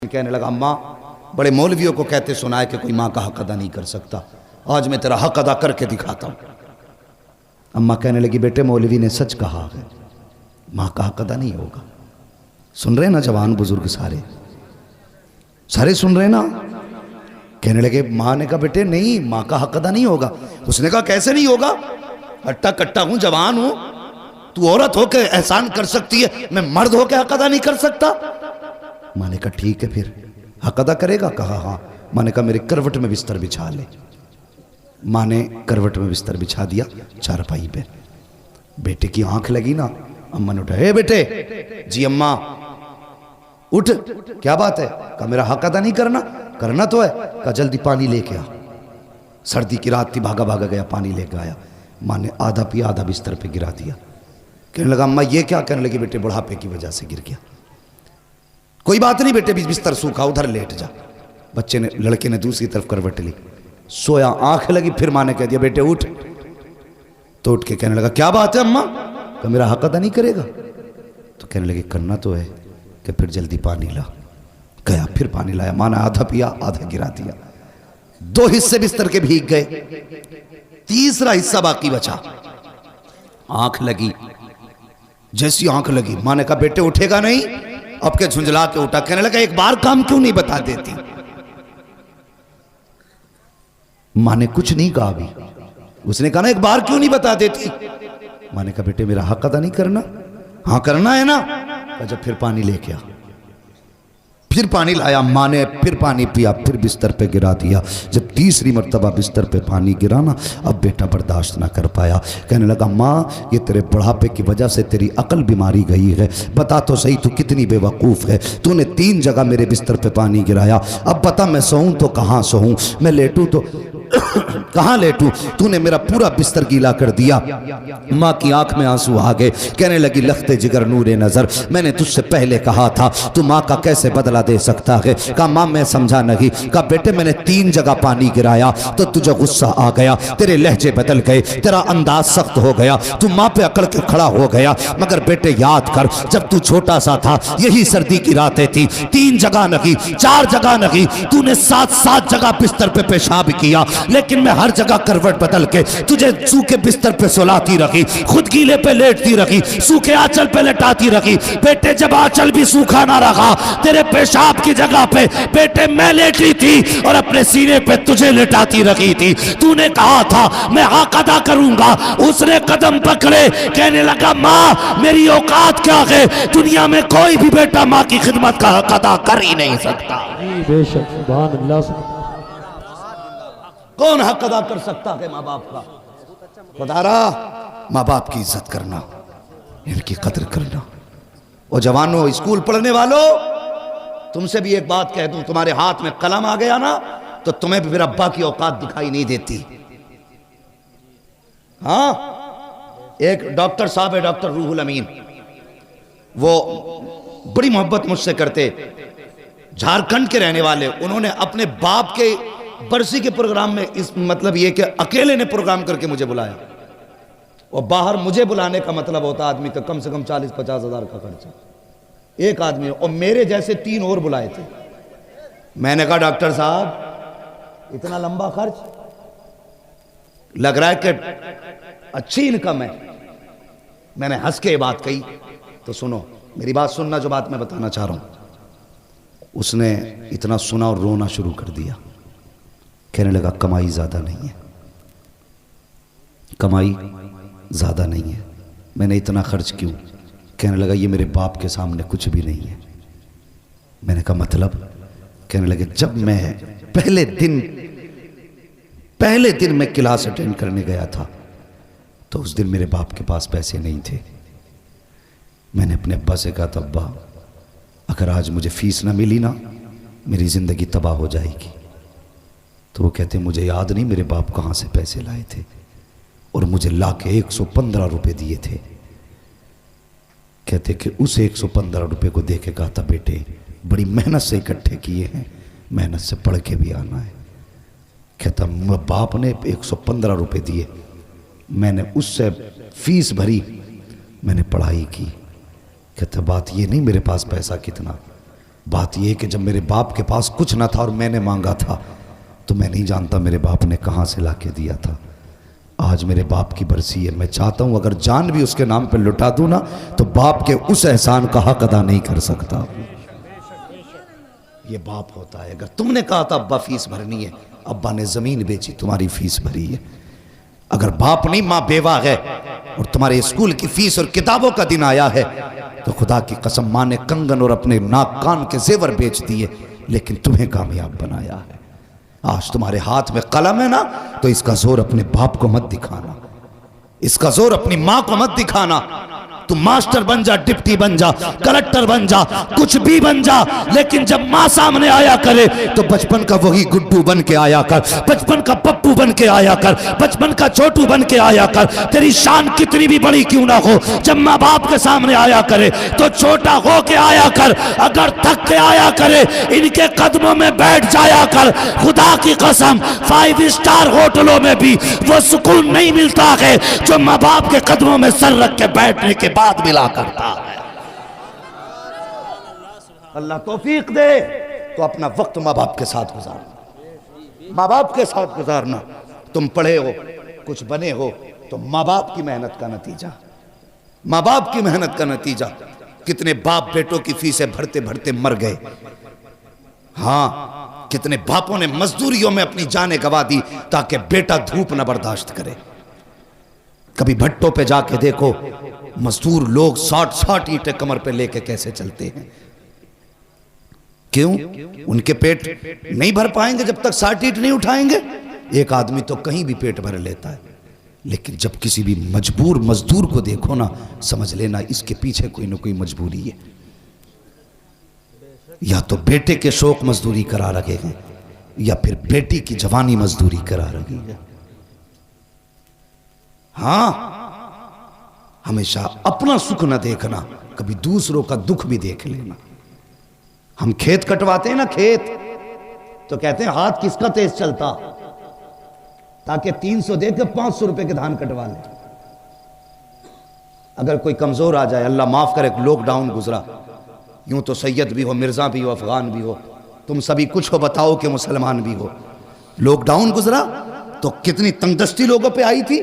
कहने लगा, अम्मा बड़े मौलवियों को कहते सुना है कि कोई माँ का हक अदा नहीं कर सकता, आज मैं तेरा हक अदा करके दिखाता हूँ। अम्मा कहने लगी, बेटे मौलवी ने सच कहा है, माँ का हक अदा नहीं होगा। सुन रहे ना जवान बुजुर्ग सारे सारे सुन रहे ना। कहने लगे, माँ ने कहा बेटे नहीं, माँ का हक अदा नहीं होगा। उसने कहा कैसे नहीं होगा, हट्टा कट्टा हूँ, जवान हूँ, तू औरत होकर एहसान कर सकती है, मैं मर्द होकर हक अदा नहीं कर सकता। माँ ने कहा ठीक है फिर हक अदा करेगा। कहा हाँ। माँ ने कहा मेरे करवट में बिस्तर बिछा ले। माँ ने करवट में बिस्तर बिछा दिया चारपाई पे। बेटे की आंख लगी ना, अम्मा ने उठा, हे बेटे। जी अम्मा। उठ, क्या बात है। कहा मेरा हक अदा नहीं करना। करना तो है। कहा जल्दी पानी लेके आ। सर्दी की रात थी, भागा भागा गया, पानी लेके आया। माँ ने आधा पिया, आधा बिस्तर पे गिरा दिया। कहने लगा अम्मा ये क्या। कहने लगी बेटे बुढ़ापे की वजह से गिर गया। कोई बात नहीं बेटे, बिस्तर सूखा, उधर लेट जा। बच्चे ने, लड़के ने दूसरी तरफ करवट ली, सोया, आंख लगी। फिर माँ ने कह दिया बेटे उठ। तो उठ के कहने लगा क्या बात है अम्मा। कहा मेरा हक अदा नहीं करेगा। तो कहने लगे करना तो है। कि फिर जल्दी पानी ला। गया, फिर पानी लाया। माँ ने आधा पिया, आधा गिरा दिया। 2 हिस्से बिस्तर के भीग गए, तीसरा हिस्सा बाकी बचा। आंख लगी, जैसी आंख लगी माँ ने कहा बेटे उठेगा नहीं। अब के झुंझला के उठा। कहने लगा एक बार काम क्यों नहीं बता देती। माँ ने कुछ नहीं कहा अभी। उसने कहा ना एक बार क्यों नहीं बता देती। माँ ने कहा बेटे मेरा हक अदा नहीं करना। हाँ करना है ना। कहा जब फिर पानी लेके आ। फिर पानी लाया। माँ ने फिर पानी पिया, फिर बिस्तर पे गिरा दिया। जब तीसरी मर्तबा बिस्तर पे पानी गिरा ना, अब बेटा बर्दाश्त ना कर पाया। कहने लगा माँ ये तेरे बुढ़ापे की वजह से तेरी अकल बीमारी गई है। बता तो सही तू कितनी बेवकूफ़ है। तूने 3 जगह मेरे बिस्तर पे पानी गिराया। अब बता मैं सोऊं तो कहाँ सोऊं, मैं लेटूं तो कहाँ लेटूं। तूने मेरा पूरा बिस्तर गीला कर दिया। माँ की आंख में आंसू आ गए। कहने लगी लखते जिगर नूरे नजर, मैंने तुझसे पहले कहा था तू माँ का कैसे बदला दे सकता है। कहा माँ मैं समझा नहीं। कहा बेटे मैंने 3 जगह पानी गिराया तो तुझे गुस्सा आ गया, तेरे लहजे बदल गए, तेरा अंदाज सख्त हो गया, तू माँ पे अकड़ के खड़ा हो गया। मगर बेटे याद कर जब तू छोटा सा था यही सर्दी की रातें थी, 3 जगह नहीं 4 जगह नहीं, तूने 7 जगह बिस्तर पे पेशाब किया, लेकिन मैं हर जगह करवट बदल के तुझे सूखे बिस्तर पे सुलाती रखी, खुद गीले पे लेटती रखी, सूखे आंचल पे लेटाती रखी। बेटे जब आंचल भी सूखा ना रहा, तेरे पेशाब की जगह पे बेटे मैं लेटी थी और अपने सीने पे तुझे लेटाती रखी थी। तूने कहा था मैं हक अदा करूंगा, उसने कदम पकड़े। कहने लगा माँ मेरी औकात क्या है, दुनिया में कोई भी बेटा माँ की खिदमत का हक अदा कर ही नहीं सकता। बेशक सुभान अल्लाह। कौन हक अदा कर सकता है माँ बाप का। खुदारा माँ बाप की इज्जत करना, इनकी कदर करना। और जवानों स्कूल पढ़ने वालों, तुमसे भी एक बात कह दूं, तुम्हारे हाथ में कलम आ गया ना तो तुम्हें भी फिर अब्बा की औकात दिखाई नहीं देती। हाँ एक डॉक्टर साहब है, डॉक्टर रूहुल अमीन, वो बड़ी मोहब्बत मुझसे करते, झारखंड के रहने वाले। उन्होंने अपने बाप के बरसी के प्रोग्राम में इस मतलब ये कि अकेले ने प्रोग्राम करके मुझे बुलाया। और बाहर मुझे बुलाने का मतलब होता आदमी का कम से कम 40-50 हज़ार का खर्चा एक आदमी। और मेरे जैसे 3 और बुलाए थे। मैंने कहा डॉक्टर साहब इतना लंबा खर्च, लग रहा है कि अच्छी इनकम है। मैंने हंस के ये बात कही। तो सुनो मेरी बात सुनना, जो बात मैं बताना चाह रहा हूं। उसने इतना सुना और रोना शुरू कर दिया। कहने लगा कमाई ज़्यादा नहीं है, कमाई ज़्यादा नहीं है, मैंने इतना खर्च क्यों। कहने लगा ये मेरे बाप के सामने कुछ भी नहीं है। मैंने कहा मतलब। कहने लगे जब मैं पहले दिन मैं क्लास अटेंड करने गया था तो उस दिन मेरे बाप के पास पैसे नहीं थे। मैंने अपने अब्बा से कहा था अब्बा अगर आज मुझे फीस ना मिली ना मेरी ज़िंदगी तबाह हो जाएगी। तो वो कहते मुझे याद नहीं मेरे बाप कहाँ से पैसे लाए थे, और मुझे ला के 115 रुपये दिए थे। कहते कि उस 115 रुपये को दे के कहा था बेटे बड़ी मेहनत से इकट्ठे किए हैं, मेहनत से पढ़ के भी आना है। कहता बाप ने 115 रुपये दिए, मैंने उससे फीस भरी, मैंने पढ़ाई की। कहता बात ये नहीं मेरे पास पैसा कितना, बात यह कि जब मेरे बाप के पास कुछ ना था और मैंने मांगा था तो मैं नहीं जानता मेरे बाप ने कहाँ से ला के दिया था। आज मेरे बाप की बरसी है, मैं चाहता हूँ अगर जान भी उसके नाम पे लुटा दूँ ना तो बाप के उस एहसान का हक अदा नहीं कर सकता। ये बाप होता है। अगर तुमने कहा था अब्बा फीस भरनी है, अब्बा ने ज़मीन बेची, तुम्हारी फीस भरी है। अगर बाप नहीं, माँ बेवा है और तुम्हारे स्कूल की फीस और किताबों का दिन आया है तो खुदा की कसम माँ ने कंगन और अपने नाक कान के जेवर बेच दिए लेकिन तुम्हें कामयाब बनाया है। आज तुम्हारे हाथ में कलम है ना तो इसका जोर अपने बाप को मत दिखाना, इसका जोर अपनी माँ को मत दिखाना। तुम मास्टर बन जा, डिप्टी बन जा, कलेक्टर बन जा, कुछ भी बन जा, लेकिन जब माँ सामने आया करे तो बचपन का वही गुड्डू बन के आया कर, बचपन का पप्पू बन के आया कर, बचपन का छोटू बन के आया कर। तेरी शान कितनी भी बड़ी क्यों ना हो, जब माँ बाप के सामने आया करे तो छोटा हो के आया कर। अगर थक के आया करे इनके कदमों में बैठ जाया कर। खुदा की कसम 5 स्टार होटलों में भी वो सुकून नहीं मिलता है जो माँ बाप के कदमों में सर रख के बैठने के बाद मिला करता है। अल्लाह तौफीक दे तो अपना वक्त माँ बाप के साथ गुजारना, माँ बाप के साथ गुजारना। तुम पढ़े हो, कुछ बने हो तो माँ बाप की मेहनत का नतीजा, माँ बाप की मेहनत का नतीजा। कितने बाप बेटों की फीसें भरते भरते मर गए। हाँ, कितने बापों ने मजदूरियों में अपनी जानें गवा दी ताकि बेटा धूप न बर्दाश्त करे। कभी भट्टों पे जाके देखो मजदूर लोग 60 ईंटें कमर पे लेके कैसे चलते हैं। क्यों? उनके पेट नहीं भर पाएंगे जब तक 60 ईंट नहीं उठाएंगे। एक आदमी तो कहीं भी पेट भर लेता है, लेकिन जब किसी भी मजबूर मजदूर को देखो ना समझ लेना इसके पीछे कोई ना कोई मजबूरी है। या तो बेटे के शौक मजदूरी करा रहे हैं या फिर बेटी की जवानी मजदूरी करा रही है। हाँ, हमेशा अपना सुख न देखना, कभी दूसरों का दुख भी देख लेना। हम खेत कटवाते हैं ना, खेत तो कहते हैं हाथ किसका तेज चलता, ताकि 300 देकर 500 रुपए के धान कटवा ले। अगर कोई कमजोर आ जाए, अल्लाह माफ करे, लॉकडाउन गुजरा, यूं तो सैयद भी हो, मिर्जा भी हो, अफगान भी हो, तुम सभी कुछ हो, बताओ कि मुसलमान भी हो। लॉकडाउन गुजरा तो कितनी तंगदस्ती लोगों पे आई थी।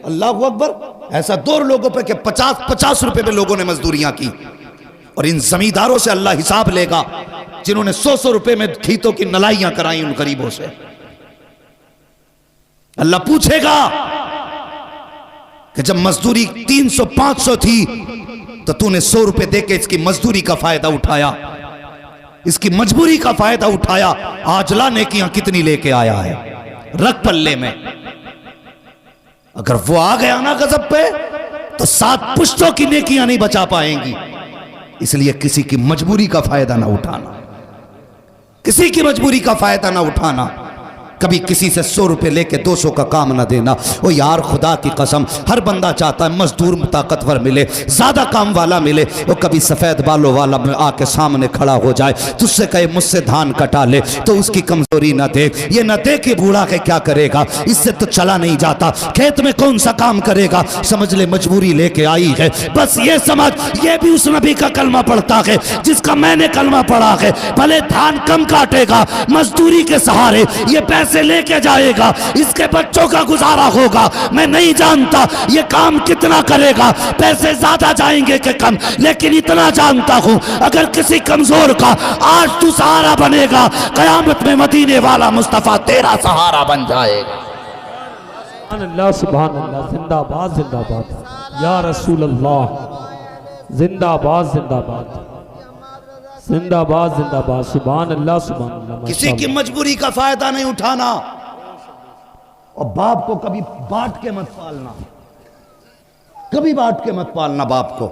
अल्लाह अकबर। ऐसा 2 लोगों पे कि 50-50 रुपए पे लोगों ने मजदूरियां की। और इन जमींदारों से अल्लाह हिसाब लेगा जिन्होंने 100 रुपए में खेतों की नलाइयां कराई उन गरीबों से। अल्लाह पूछेगा कि जब मजदूरी 300-500 थी तो तूने 100 रुपए देके इसकी मजदूरी का फायदा उठाया, इसकी मजबूरी का फायदा उठाया। आज ला नेकियां कितनी लेके आया है, रख पल्ले में। अगर वो आ गया ना गजब पे तो 7 पुश्तों की नेकियां नहीं बचा पाएंगी। इसलिए किसी की मजबूरी का फायदा ना उठाना, किसी की मजबूरी का फायदा ना उठाना। कभी किसी से 100 रुपए लेके 200 का काम ना देना। ओ यार, खुदा की कसम, हर बंदा चाहता है मजदूर ताकतवर मिले, ज्यादा काम वाला मिले। वो कभी सफेद बालों वाला आके सामने खड़ा हो जाए, तुझसे कहे मुझसे धान कटा ले, तो उसकी कमजोरी ना देख। ये ना देख कि बूढ़ा के क्या करेगा, इससे तो चला नहीं जाता, खेत में कौन सा काम करेगा। समझ ले मजबूरी लेके आई है, बस ये समझ ये भी उस नबी का कलमा पढ़ता है जिसका मैंने कलमा पढ़ा है। भले धान कम काटेगा, मजदूरी के सहारे ये पैसे लेके जाएगा, इसके बच्चों का गुजारा होगा। मैं नहीं जानता ये काम कितना करेगा, पैसे ज्यादा जाएंगे कि कम, लेकिन इतना जानता हूं अगर किसी कमजोर का आज तू सहारा बनेगा, कयामत में मदीने वाला मुस्तफा तेरा सहारा बन जाएगा। अल्लाह सुभान अल्लाह, जिंदाबाद जिंदाबाद या रसूल अल्लाह, जिंदाबाद जिंदाबाद जिंदाबाद जिंदाबाद, सुभान अल्लाह सुभान अल्लाह। किसी की मजबूरी का फायदा नहीं उठाना और बाप को कभी बांट के मत पालना, कभी बांट के मत पालना बाप को।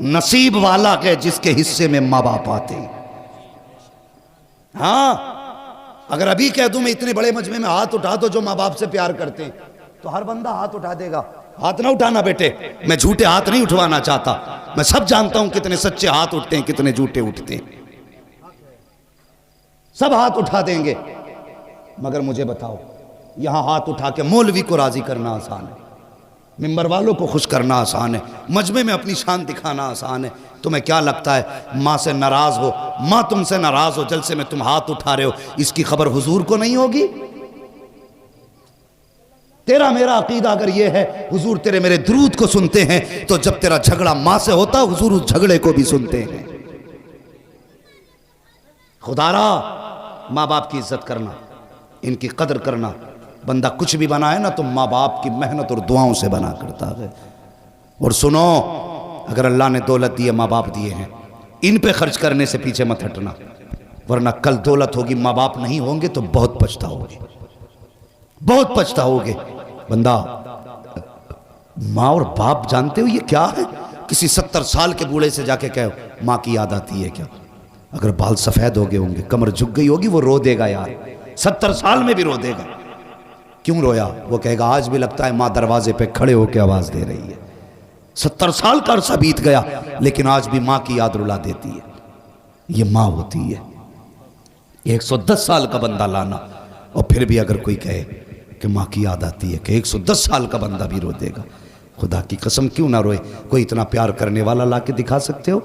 नसीब वाला है जिसके हिस्से में माँ बाप आते हैं। हाँ, अगर अभी कह दूं मैं इतने बड़े मजमे में हाथ उठा दो जो माँ बाप से प्यार करते हैं तो हर बंदा हाथ उठा देगा। हाथ ना उठाना बेटे, मैं झूठे हाथ नहीं उठवाना चाहता। मैं सब जानता हूं कितने सच्चे हाथ उठते हैं, कितने झूठे उठते हैं। सब हाथ उठा देंगे, मगर मुझे बताओ, यहां हाथ उठा के मौलवी को राजी करना आसान है, मिंबर वालों को खुश करना आसान है, मजमे में अपनी शान दिखाना आसान है, तुम्हें क्या लगता है माँ से नाराज हो, माँ तुमसे नाराज हो, जलसे में तुम हाथ उठा रहे हो, इसकी खबर हुजूर को नहीं होगी? तेरा मेरा अकीदा अगर ये है हुजूर तेरे मेरे दुरूद को सुनते हैं, तो जब तेरा झगड़ा माँ से होता हुजूर उस झगड़े को भी सुनते हैं। खुदारा माँ बाप की इज्जत करना, इनकी कदर करना। बंदा कुछ भी बना है ना तो माँ बाप की मेहनत और दुआओं से बना करता है। और सुनो, अगर अल्लाह ने दौलत दी है, माँ बाप दिए हैं, इन पे खर्च करने से पीछे मत हटना, वरना कल दौलत होगी माँ बाप नहीं होंगे तो बहुत पछताओगे, बहुत पछताओगे। बंदा माँ और बाप जानते हो ये क्या है? किसी 70 साल के बूढ़े से जाके कहो माँ की याद आती है क्या? अगर बाल सफेद हो गए होंगे, कमर झुक गई होगी, वो रो देगा यार, 70 साल में भी रो देगा। क्यों रोया? वो कहेगा आज भी लगता है माँ दरवाजे पे खड़े होकर आवाज दे रही है। 70 साल का अरसा बीत गया लेकिन आज भी माँ की याद रुला देती है। ये माँ होती है। 110 साल का बंदा लाना और फिर भी अगर कोई कहे कि माँ की याद आती है, कि 110 साल का बंदा भी रो देगा। खुदा की कसम क्यों ना रोए? कोई इतना प्यार करने वाला ला के दिखा सकते हो?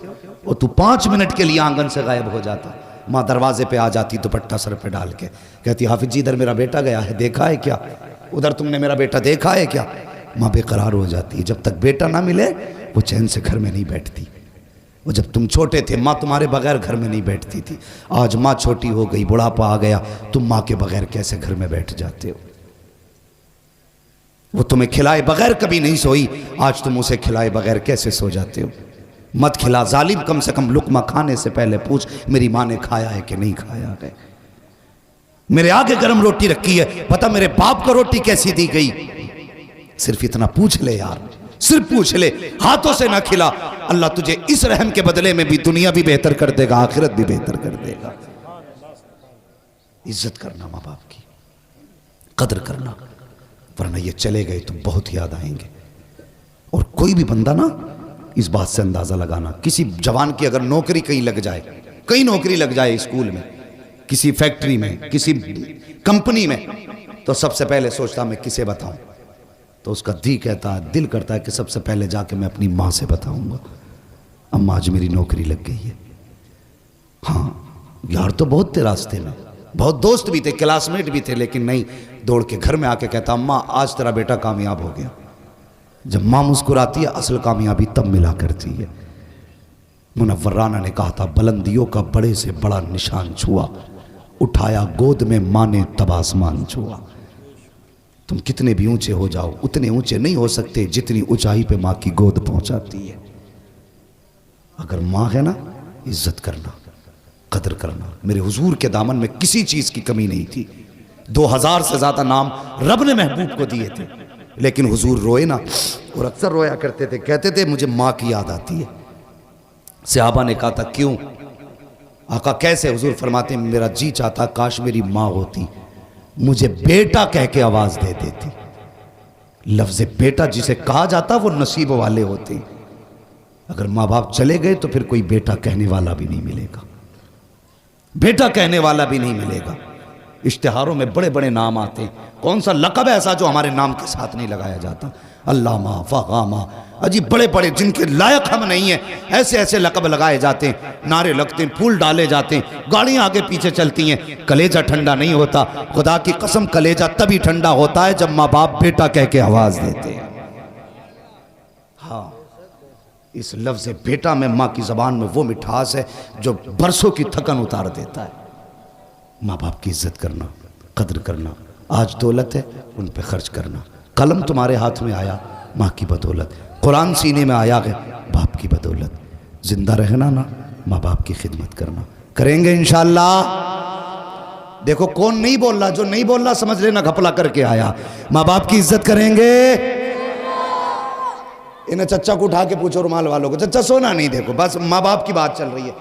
और तू 5 मिनट के लिए आंगन से गायब हो जाता, माँ दरवाजे पे आ जाती दुपट्टा सर पे डाल के, कहती हाफिज जी इधर मेरा बेटा गया है, देखा है क्या? उधर तुमने मेरा बेटा देखा है क्या? माँ बेकरार हो जाती है। जब तक बेटा ना मिले वो चैन से घर में नहीं बैठती। वो जब तुम छोटे थे माँ तुम्हारे बगैर घर में नहीं बैठती थी। आज माँ छोटी हो गई, बुढ़ापा आ गया, तुम माँ के बगैर कैसे घर में बैठ जाते हो? वो तुम्हें खिलाए बगैर कभी नहीं सोई, आज तुम उसे खिलाए बगैर कैसे सो जाते हो? मत खिला जालिम, कम से कम लुकमा खाने से पहले पूछ मेरी माँ ने खाया है कि नहीं खाया है। मेरे आगे गर्म रोटी रखी है, पता मेरे बाप को रोटी कैसी दी गई? सिर्फ इतना पूछ ले यार, सिर्फ पूछ ले, हाथों से ना खिला। अल्लाह तुझे इस रहम के बदले में भी दुनिया भी बेहतर कर देगा, आखिरत भी बेहतर कर देगा। इज्जत करना माँ बाप की, कदर करना, वरना ये चले गए तो बहुत याद आएंगे। और कोई भी बंदा ना इस बात से अंदाजा लगाना, किसी जवान की अगर नौकरी कहीं लग जाए, कहीं नौकरी लग जाए, स्कूल में, किसी फैक्ट्री में, किसी कंपनी में, तो सबसे पहले सोचता मैं किसे बताऊं? तो उसका दिल करता है कि सबसे पहले जाके मैं अपनी माँ से बताऊंगा, अम्मा आज मेरी नौकरी लग गई है। हाँ यार तो बहुत थे रास्ते में, बहुत दोस्त भी थे, क्लासमेट भी थे, लेकिन नहीं, दौड़ के घर में आके कहता अम्मा आज तेरा बेटा कामयाब हो गया। जब माँ मुस्कुराती है असल कामयाबी तब मिला करती है। मुनव्वर राना ने कहा था बुलंदियों का बड़े से बड़ा निशान छुआ, उठाया गोद में माँ ने तब आसमान छुआ। तुम कितने भी ऊंचे हो जाओ उतने ऊंचे नहीं हो सकते जितनी ऊंचाई पे माँ की गोद पहुंचाती है। अगर माँ है ना, इज्जत करना, कदर करना। मेरे हुजूर के दामन में किसी चीज की कमी नहीं थी। 2000 से ज्यादा नाम रब ने महबूब को दिए थे, लेकिन हुजूर रोए ना, और अक्सर रोया करते थे, कहते थे मुझे माँ की याद आती है। सहाबा ने कहा था क्यों? आका कैसे? हुजूर फरमाते मेरा जी चाहता काश मेरी माँ होती, मुझे बेटा कह के आवाज दे देती। लफ्ज बेटा जिसे कहा जाता वो नसीब वाले होते। अगर माँ बाप चले गए तो फिर कोई बेटा कहने वाला भी नहीं मिलेगा, बेटा कहने वाला भी नहीं मिलेगा। इश्तिहारों में बड़े बड़े नाम आते हैं, कौन सा लक़ब है ऐसा जो हमारे नाम के साथ नहीं लगाया जाता? अल्लामा, फ़ग़ामा, अजीब बड़े बड़े जिनके लायक हम नहीं हैं, ऐसे ऐसे लक़ब लगाए जाते हैं, नारे लगते हैं, फूल डाले जाते हैं, गाड़ियाँ आगे पीछे चलती हैं, कलेजा ठंडा नहीं होता। खुदा की कसम कलेजा तभी ठंडा होता है जब माँ बाप बेटा कह के आवाज़ देते हैं। हाँ, इस लफ्ज़ बेटा में माँ की ज़बान में वो मिठास है जो बरसों की थकन उतार देता है। माँ बाप की इज्जत करना, कदर करना। आज दौलत है उन पे खर्च करना। कलम तुम्हारे हाथ में आया माँ की बदौलत, कुरान सीने में आया है बाप की बदौलत। जिंदा रहना ना, माँ बाप की खिदमत करना। करेंगे इंशाअल्लाह। देखो कौन नहीं बोल रहा, जो नहीं बोल रहा समझ लेना घपला करके आया। माँ बाप की इज्जत करेंगे। इन्हें चच्चा को उठा के पूछो रुमाल वालों को, चच्चा सोना नहीं, देखो बस माँ बाप की बात चल रही है।